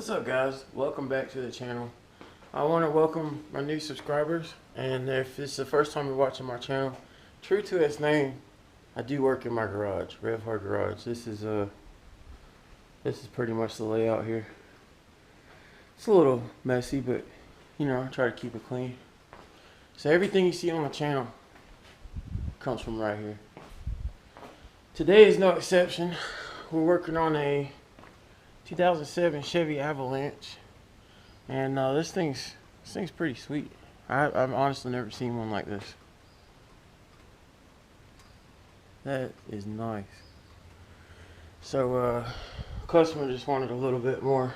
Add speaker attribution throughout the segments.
Speaker 1: What's up, guys? Welcome back to the channel. I want to welcome my new subscribers, and if this is the first time you're watching my channel, true to its name, I do work in my garage, Rev Hard Garage. This is pretty much the layout here. It's a little messy, but you know, I try to keep it clean. So everything you see on the channel comes from right here. Today is no exception. We're working on a 2007 Chevy Avalanche, and this thing's pretty sweet. I've honestly never seen one like this. That is nice. So customer just wanted a little bit more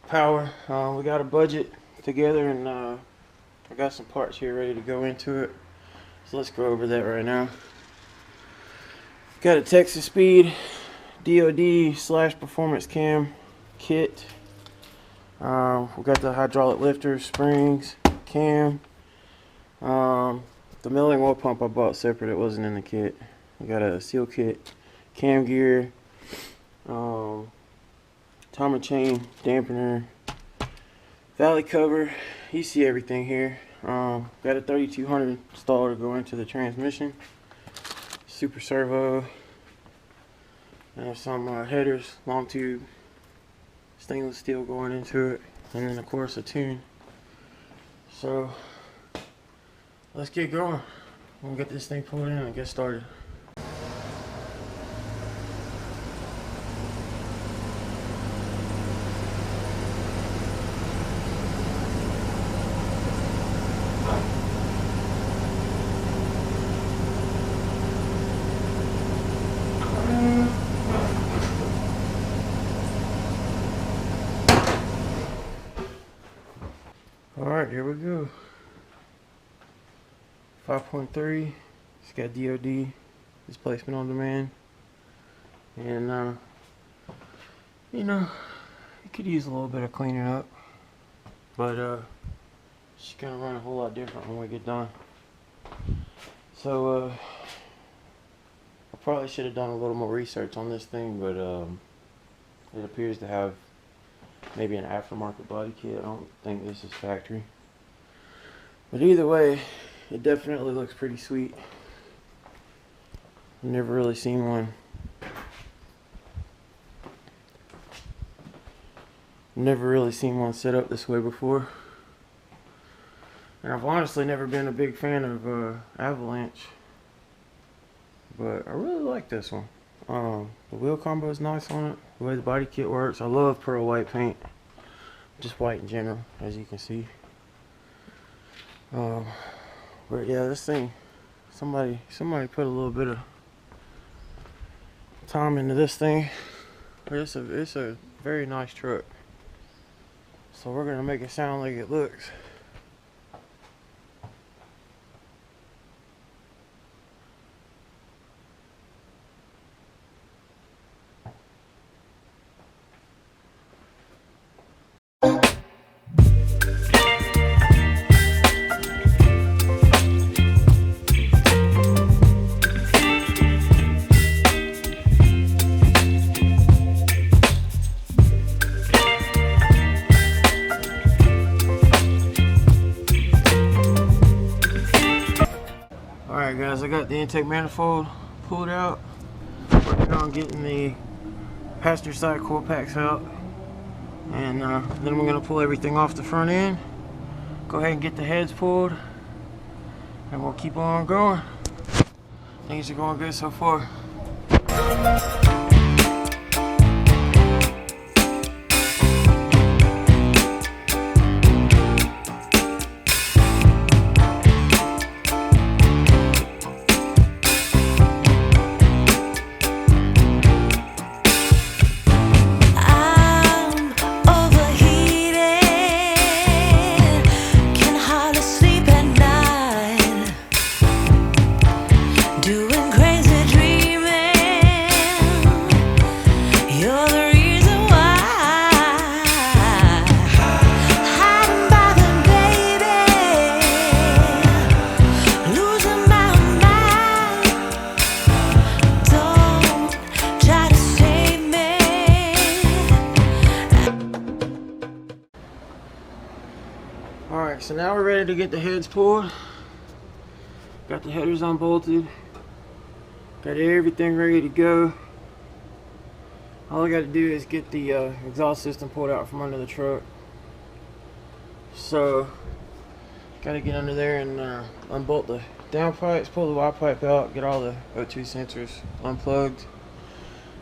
Speaker 1: power. We got a budget together, and I got some parts here ready to go into it. So let's go over that right now. Got a Texas Speed DOD / performance cam kit. We got the hydraulic lifters, springs, cam. The milling oil pump I bought separate, it wasn't in the kit. We got a seal kit, cam gear, Tom and chain dampener, valley cover. You see everything here. Got a 3200 installer to go into the transmission, super servo. And some headers, long tube, stainless steel going into it, and then of course a tune. So let's get going. We'll get this thing pulled in and get started. Alright, here we go. 5.3. It's got DOD, displacement on demand. And, you know, it could use a little bit of cleaning up. But, she's going to run a whole lot different when we get done. So, I probably should have done a little more research on this thing, but, it appears to have maybe an aftermarket body kit. I don't think this is factory. But either way, it definitely looks pretty sweet. I've never really seen one. Set up this way before. And I've honestly never been a big fan of Avalanche. But I really like this one. The wheel combo is nice on it. The way the body kit works. I love pearl white paint. Just white in general, as you can see. But yeah, this thing, somebody put a little bit of time into this thing. But it's a very nice truck. So we're gonna make it sound like it looks. Alright guys, I got the intake manifold pulled out. Working on getting the passenger side coil packs out. And then we're going to pull everything off the front end. Go ahead and get the heads pulled. And we'll keep on going. Things are going good so far.
Speaker 2: Doing crazy dreaming.
Speaker 1: so now we're ready to get the heads pulled. Got the headers unbolted. Got everything ready to go. All I got to do is get the exhaust system pulled out from under the truck. So, got to get under there and unbolt the down pipes, pull the Y pipe out, get all the O2 sensors unplugged,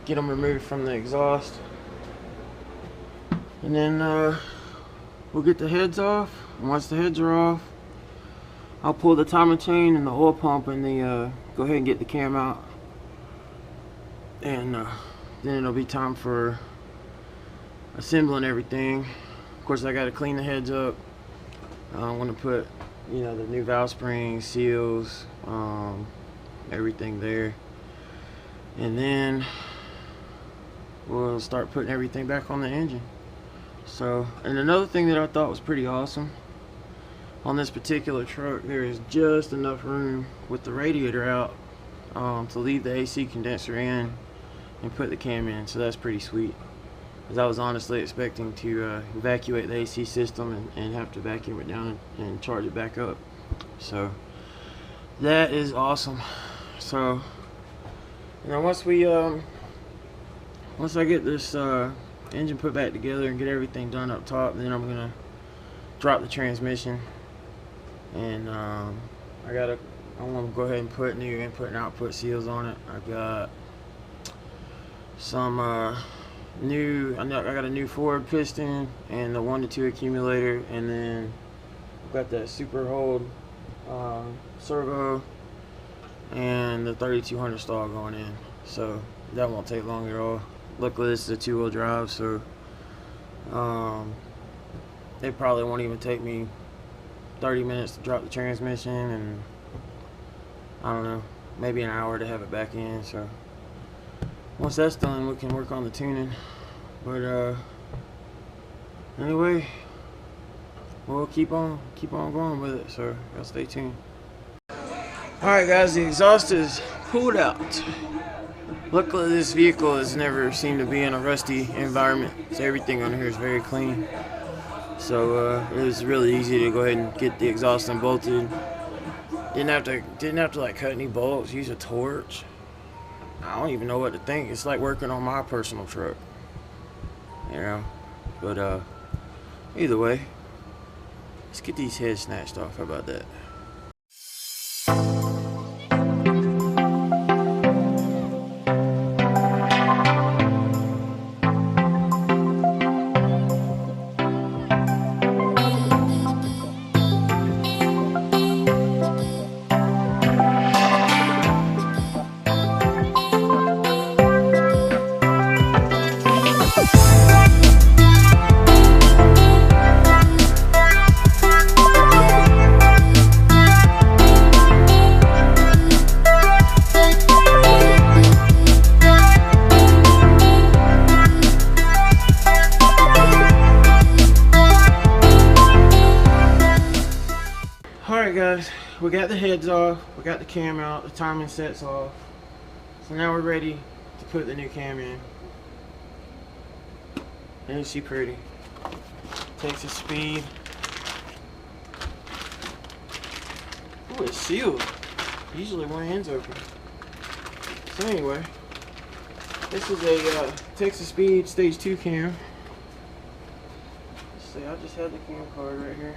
Speaker 1: get them removed from the exhaust, and then we'll get the heads off. And once the heads are off, I'll pull the timing chain and the oil pump and the go ahead and get the cam out, and then it'll be time for assembling everything. Of course, I got to clean the heads up. I'm going to put, you know, the new valve springs, seals, everything there, and then we'll start putting everything back on the engine. So, and another thing that I thought was pretty awesome on this particular truck, there is just enough room with the radiator out to leave the AC condenser in and put the cam in. So that's pretty sweet, because I was honestly expecting to evacuate the AC system and have to vacuum it down and charge it back up. So that is awesome. So, you know, once I get this engine put back together and get everything done up top, then I'm gonna drop the transmission, and I want to go ahead and put new input and output seals on it. I got some I got a new forward piston and the 1 to 2 accumulator, and then I've got that super hold servo and the 3200 stall going in. So that won't take long at all. Luckily this is a 2-wheel drive, so it probably won't even take me 30 minutes to drop the transmission, and I don't know, maybe an hour to have it back in. So once that's done, we can work on the tuning. But anyway, we'll keep on going with it, so y'all stay tuned. Alright guys, the exhaust is pulled out. Luckily this vehicle has never seemed to be in a rusty environment, so everything on here is very clean. So it was really easy to go ahead and get the exhaust unbolted. Didn't have to like cut any bolts, use a torch. I don't even know what to think. It's like working on my personal truck, you know. But either way, let's get these heads snatched off. How about that? Alright guys, we got the heads off, we got the cam out, the timing set's off. So now we're ready to put the new cam in. Ain't she pretty? Takes a speed. Oh, it's sealed. Usually one hand's open. So anyway, this is a Texas Speed Stage 2 cam. Let's see, I just had the cam card right here.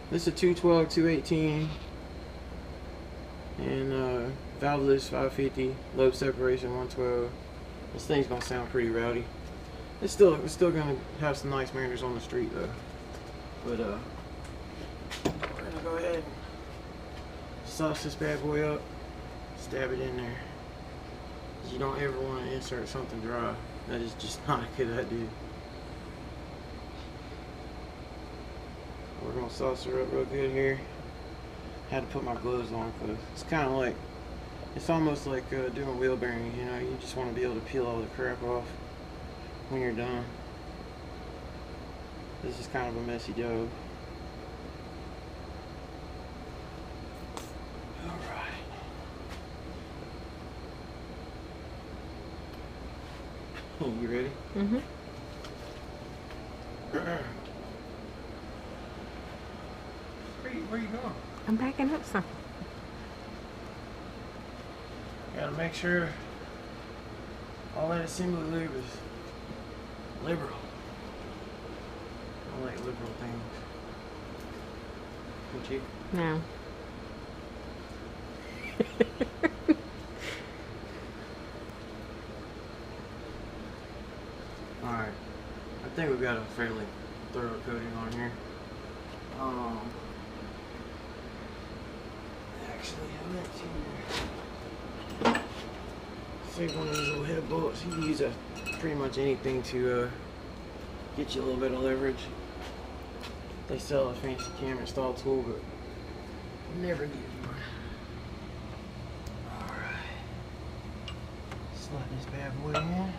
Speaker 1: This is a 212, 218, and valveless 550, lobe separation 112. This thing's gonna sound pretty rowdy. It's still gonna have some nice manners on the street though. But we're gonna go ahead and sauce this bad boy up, stab it in there. You don't ever want to insert something dry. That is just not a good idea. We're gonna sauce her up real good here. Had to put my gloves on because it's kind of like, it's almost like doing wheel bearing. You know, you just want to be able to peel all the crap off when you're done. This is kind of a messy job. Alright. You ready? Mm-hmm. Where you going?
Speaker 2: I'm backing up some.
Speaker 1: Gotta make sure all that assembly lube is liberal. I like liberal things. Would you?
Speaker 2: No.
Speaker 1: Alright. I think we've got a fairly thorough coating on here. Actually, I meant to save one of these little head bolts. You can use pretty much anything to get you a little bit of leverage. They sell a fancy camera install tool, but never get one. Alright. Slide this bad boy in.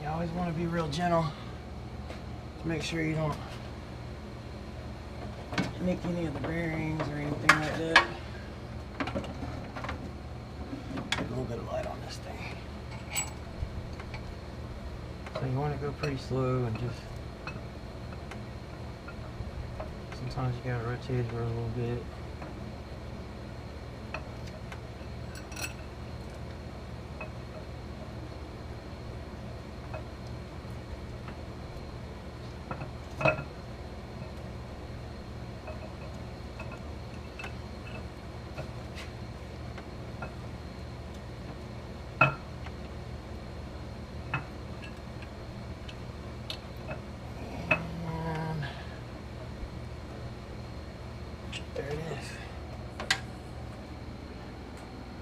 Speaker 1: You always want to be real gentle to make sure you don't nick any of the bearings or anything like that. A little bit of light on this thing. So you want to go pretty slow and just sometimes you gotta rotate it for a little bit. There it is.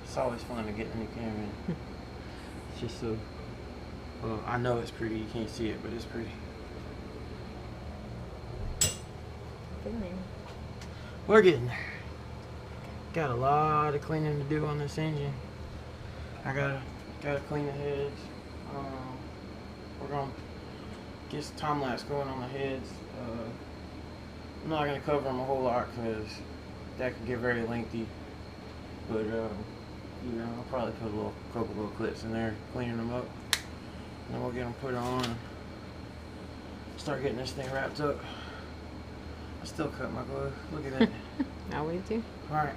Speaker 1: It's always fun to get in the camera. It's just so, well, I know it's pretty, you can't see it, but it's pretty. We're getting there. Got a lot of cleaning to do on this engine. I gotta clean the heads. We're gonna get some time lapse going on the heads. I'm not going to cover them a whole lot because that could get very lengthy, but you know, I'll probably put a couple little clips in there, cleaning them up, and then we'll get them put on and start getting this thing wrapped up. I still cut my glove. Look at that.
Speaker 2: I always do.
Speaker 1: All right.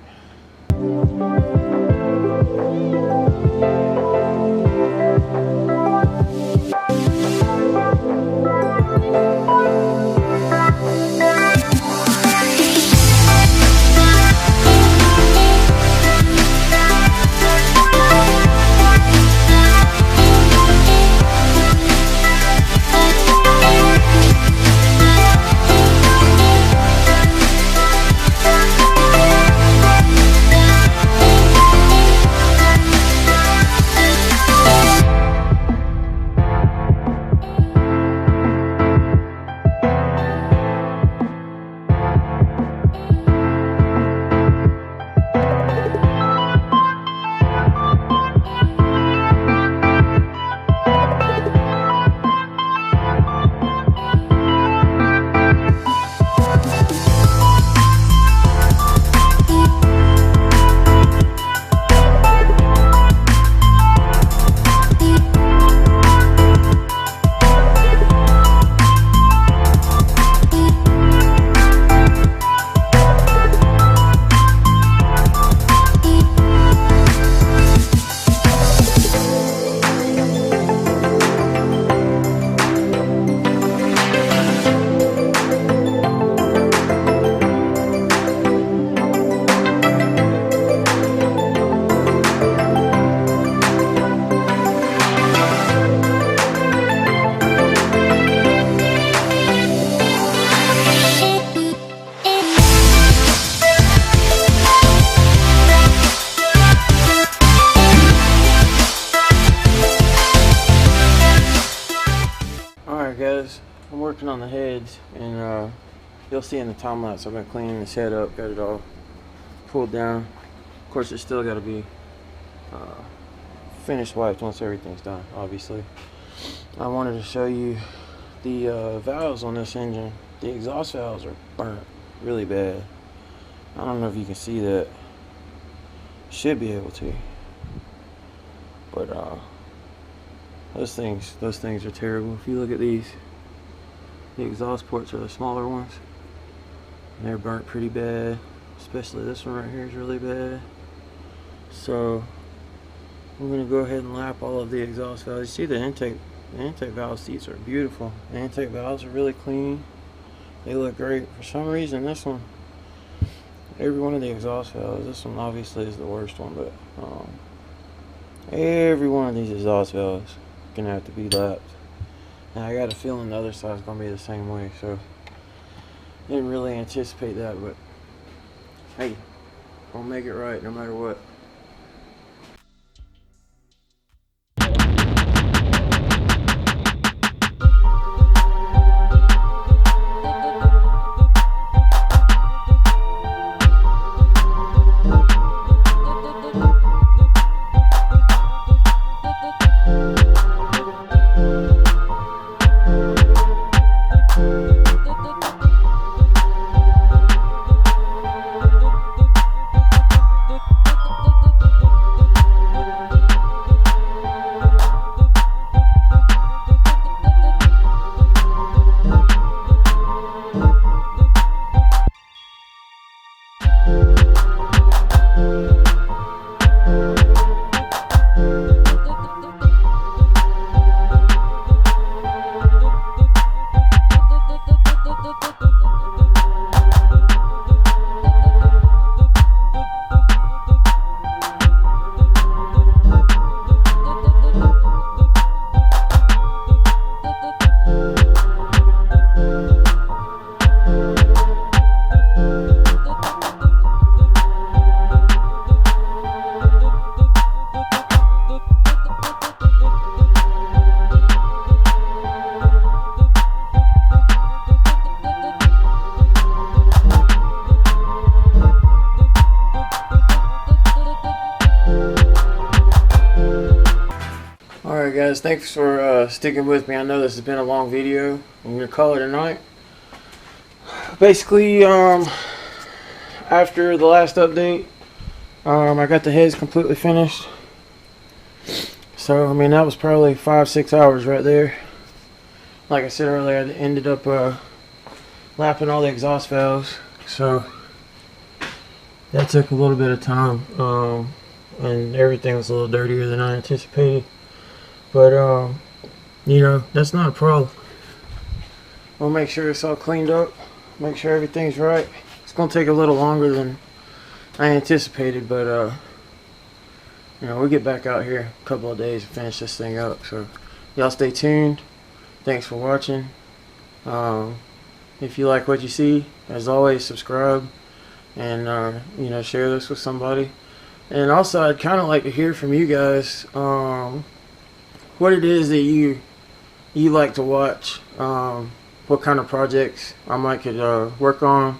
Speaker 1: Guys, I'm working on the heads, and you'll see in the time lapse I've been cleaning this head up, got it all pulled down. Of course, it's still got to be finished wiped once everything's done, obviously. I wanted to show you the valves on this engine. The exhaust valves are burnt really bad. I don't know if you can see that. Should be able to, but those things are terrible. If you look at these, The exhaust ports are the smaller ones. And they're burnt pretty bad. Especially this one right here is really bad. So we're going to go ahead and lap all of the exhaust valves. You see the intake valve seats are beautiful. The intake valves are really clean. They look great. For some reason this one, every one of the exhaust valves, this one obviously is the worst one, but every one of these exhaust valves is going to have to be lapped. And I got a feeling the other side is going to be the same way, so didn't really anticipate that, but hey, we'll make it right no matter what. Alright guys, thanks for sticking with me. I know this has been a long video. I'm going to call it a night. Basically, after the last update, I got the heads completely finished. So, I mean, that was probably 5-6 hours right there. Like I said earlier, I ended up lapping all the exhaust valves. So, that took a little bit of time. And everything was a little dirtier than I anticipated. But, you know, that's not a problem. We'll make sure it's all cleaned up. Make sure everything's right. It's going to take a little longer than I anticipated, but, you know, we'll get back out here a couple of days and finish this thing up. So, y'all stay tuned. Thanks for watching. If you like what you see, as always, subscribe and, you know, share this with somebody. And also, I'd kind of like to hear from you guys, what it is that you like to watch, what kind of projects I might could work on.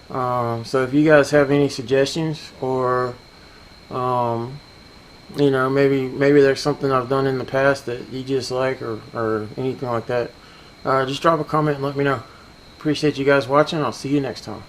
Speaker 1: So if you guys have any suggestions, or you know, maybe there's something I've done in the past that you just like, or anything like that, just drop a comment and let me know. Appreciate you guys watching. I'll see you next time.